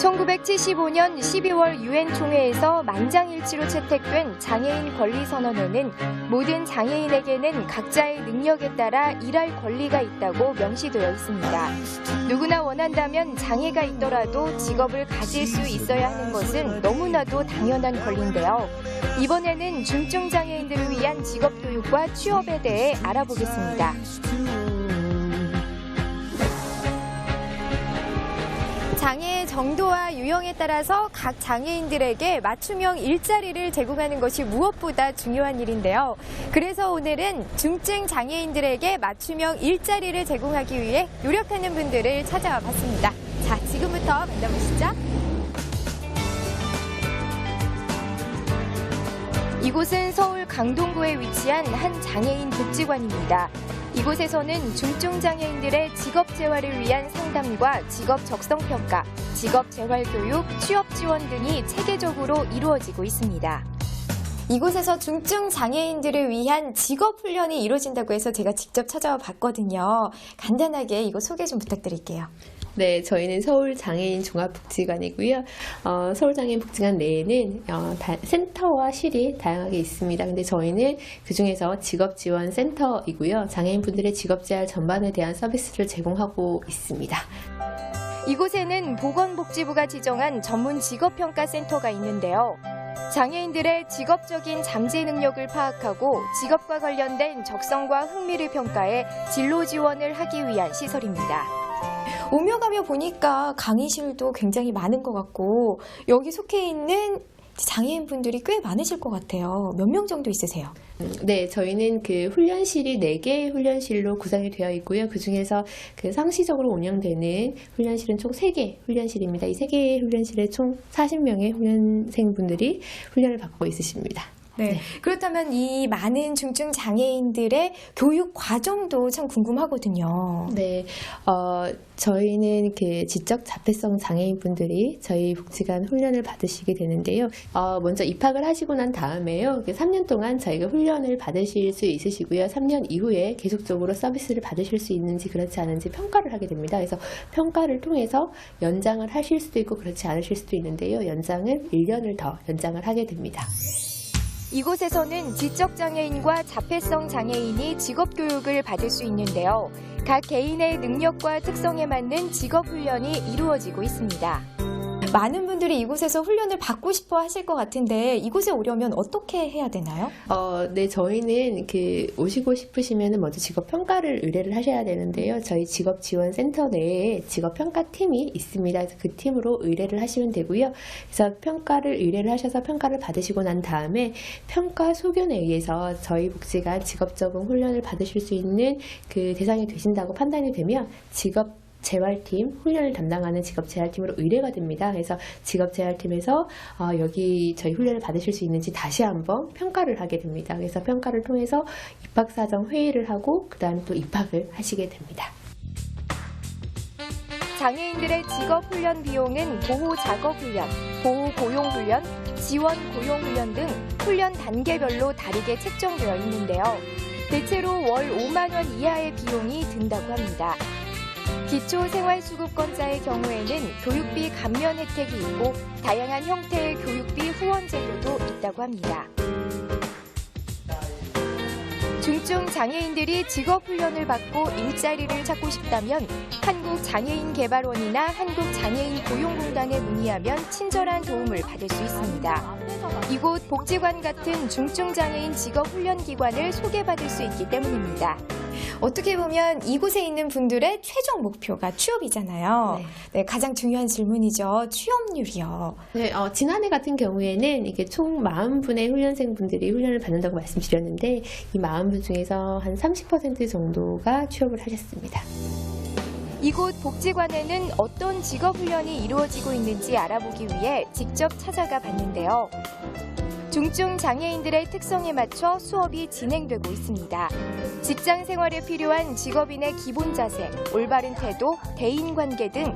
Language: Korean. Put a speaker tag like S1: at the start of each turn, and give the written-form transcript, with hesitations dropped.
S1: 1975년 12월 유엔 총회에서 만장일치로 채택된 장애인 권리 선언에는 모든 장애인에게는 각자의 능력에 따라 일할 권리가 있다고 명시되어 있습니다. 누구나 원한다면 장애가 있더라도 직업을 가질 수 있어야 하는 것은 너무나도 당연한 권리인데요. 이번에는 중증 장애인들을 위한 직업 교육과 취업에 대해 알아보겠습니다. 장애의 정도와 유형에 따라서 각 장애인들에게 맞춤형 일자리를 제공하는 것이 무엇보다 중요한 일인데요. 그래서 오늘은 중증 장애인들에게 맞춤형 일자리를 제공하기 위해 노력하는 분들을 찾아와 봤습니다. 자, 지금부터 만나보시죠. 이곳은 서울 강동구에 위치한 한 장애인 복지관입니다. 이곳에서는 중증 장애인들의 직업 재활을 위한 상담과 직업 적성 평가, 직업 재활 교육, 취업 지원 등이 체계적으로 이루어지고 있습니다. 이곳에서 중증 장애인들을 위한 직업 훈련이 이루어진다고 해서 제가 직접 찾아와 봤거든요. 간단하게 이거 소개 좀 부탁드릴게요.
S2: 네, 저희는 서울장애인 종합복지관이고요. 서울장애인 복지관 내에는 센터와 실이 다양하게 있습니다. 근데 저희는 그중에서 직업지원센터이고요. 장애인분들의 직업재활 전반에 대한 서비스를 제공하고 있습니다.
S1: 이곳에는 보건복지부가 지정한 전문 직업평가센터가 있는데요. 장애인들의 직업적인 잠재 능력을 파악하고 직업과 관련된 적성과 흥미를 평가해 진로 지원을 하기 위한 시설입니다. 오며 가며 보니까 강의실도 굉장히 많은 것 같고 여기 속해 있는 장애인분들이 꽤 많으실 것 같아요. 몇 명 정도 있으세요?
S2: 네, 저희는 그 훈련실이 4개의 훈련실로 구성이 되어 있고요. 그중에서 그 상시적으로 운영되는 훈련실은 총 3개 훈련실입니다. 이 3개의 훈련실에 총 40명의 훈련생분들이 훈련을 받고 있으십니다.
S1: 네. 그렇다면 이 많은 중증 장애인들의 교육 과정도 참 궁금하거든요.
S2: 네, 저희는 그 지적 자폐성 장애인분들이 저희 복지관 훈련을 받으시게 되는데요. 먼저 입학을 하시고 난 다음에요. 3년 동안 저희가 훈련을 받으실 수 있으시고요. 3년 이후에 계속적으로 서비스를 받으실 수 있는지 그렇지 않은지 평가를 하게 됩니다. 그래서 평가를 통해서 연장을 하실 수도 있고 그렇지 않으실 수도 있는데요. 연장은 1년을 더 연장을 하게 됩니다.
S1: 이곳에서는 지적장애인과 자폐성 장애인이 직업교육을 받을 수 있는데요. 각 개인의 능력과 특성에 맞는 직업훈련이 이루어지고 있습니다. 많은 분들이 이곳에서 훈련을 받고 싶어 하실 것 같은데 이곳에 오려면 어떻게 해야 되나요?
S2: 네, 저희는 오시고 싶으시면 먼저 직업평가를 의뢰를 하셔야 되는데요. 저희 직업지원센터 내에 직업평가팀이 있습니다. 그래서 그 팀으로 의뢰를 하시면 되고요. 그래서 평가를 의뢰를 하셔서 평가를 받으시고 난 다음에 평가 소견에 의해서 저희 복지관 직업적응 훈련을 받으실 수 있는 그 대상이 되신다고 판단이 되면 재활팀, 훈련을 담당하는 직업재활팀으로 의뢰가 됩니다. 그래서 직업재활팀에서 여기 저희 훈련을 받으실 수 있는지 다시 한번 평가를 하게 됩니다. 그래서 평가를 통해서 입학사정 회의를 하고 그 다음에 또 입학을 하시게 됩니다.
S1: 장애인들의 직업훈련 비용은 보호작업훈련, 보호고용훈련, 지원고용훈련 등 훈련 단계별로 다르게 책정되어 있는데요. 대체로 월 5만 원 이하의 비용이 든다고 합니다. 기초생활수급권자의 경우에는 교육비 감면 혜택이 있고 다양한 형태의 교육비 후원 제도도 있다고 합니다. 중증 장애인들이 직업훈련을 받고 일자리를 찾고 싶다면 한국장애인개발원이나 한국장애인고용공단에 문의하면 친절한 도움을 받을 수 있습니다. 이곳 복지관 같은 중증 장애인 직업훈련기관을 소개받을 수 있기 때문입니다. 어떻게 보면 이곳에 있는 분들의 최종 목표가 취업이잖아요. 네, 가장 중요한 질문이죠. 취업률이요.
S2: 네, 지난해 같은 경우에는 이게 총 40분의 훈련생분들이 훈련을 받는다고 말씀드렸는데 이 40분 중에서 한 30% 정도가 취업을 하셨습니다.
S1: 이곳 복지관에는 어떤 직업훈련이 이루어지고 있는지 알아보기 위해 직접 찾아가 봤는데요. 중증 장애인들의 특성에 맞춰 수업이 진행되고 있습니다. 직장 생활에 필요한 직업인의 기본 자세, 올바른 태도, 대인관계 등